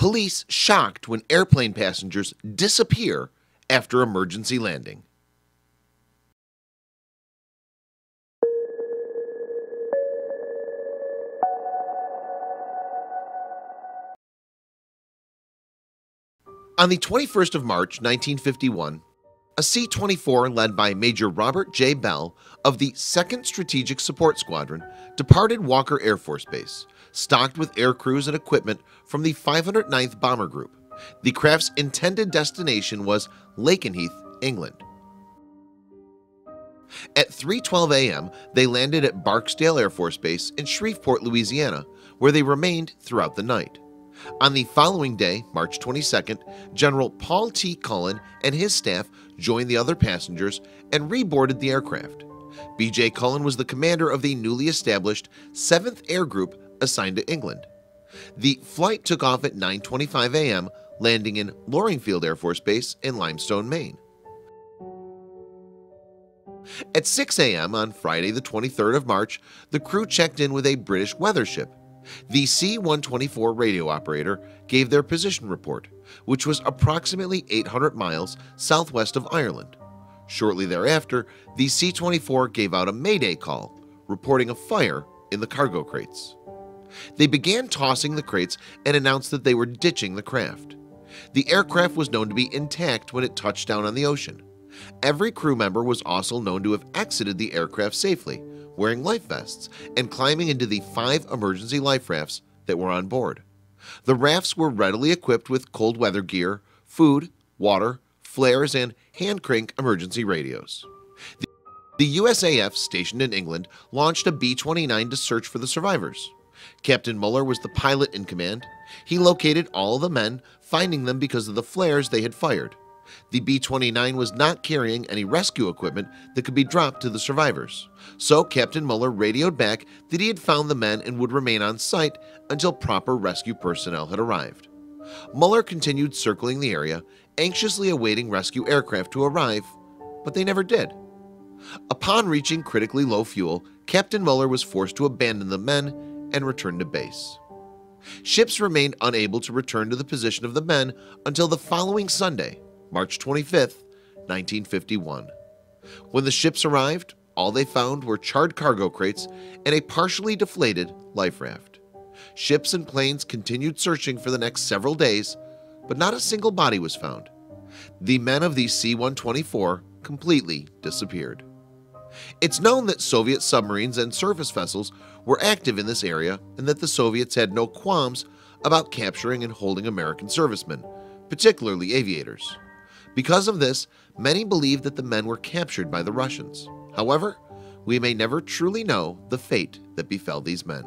Police shocked when airplane passengers disappear after emergency landing. On the 21st of March 1951, a C-24 led by Major Robert J. Bell of the 2nd Strategic Support Squadron departed Walker Air Force Base, stocked with air crews and equipment from the 509th Bomber Group. The craft's intended destination was Lakenheath, England. At 3:12 a.m., they landed at Barksdale Air Force Base in Shreveport, Louisiana, where they remained throughout the night. On the following day, March 22nd, General Paul T. Cullen and his staff joined the other passengers and reboarded the aircraft. B.J. Cullen was the commander of the newly established 7th Air Group assigned to England. The flight took off at 9:25 a.m., landing in Loringfield Air Force Base in Limestone, Maine. At 6 a.m. on Friday the 23rd of March, the crew checked in with a British weather ship. The C-124 radio operator gave their position report, which was approximately 800 miles southwest of Ireland. Shortly thereafter, the C-24 gave out a mayday call, reporting a fire in the cargo crates. They began tossing the crates and announced that they were ditching the craft. The aircraft was known to be intact when it touched down on the ocean. Every crew member was also known to have exited the aircraft safely, wearing life vests and climbing into the 5 emergency life rafts that were on board. The rafts were readily equipped with cold weather gear, food, water, flares, and hand crank emergency radios. The USAF stationed in England launched a B-29 to search for the survivors. Captain Muller was the pilot in command. He located all of the men, finding them because of the flares they had fired. The B-29 was not carrying any rescue equipment that could be dropped to the survivors, so Captain Muller radioed back that he had found the men and would remain on site until proper rescue personnel had arrived. Muller continued circling the area, anxiously awaiting rescue aircraft to arrive, but they never did. Upon reaching critically low fuel, Captain Muller was forced to abandon the men and return to base. Ships remained unable to return to the position of the men until the following Sunday, March 25th, 1951. When the ships arrived, all they found were charred cargo crates and a partially deflated life raft. Ships and planes continued searching for the next several days, but not a single body was found. The men of the C-124 completely disappeared. It's known that Soviet submarines and surface vessels were active in this area and that the Soviets had no qualms about capturing and holding American servicemen, particularly aviators. Because of this, many believe that the men were captured by the Russians. However, we may never truly know the fate that befell these men.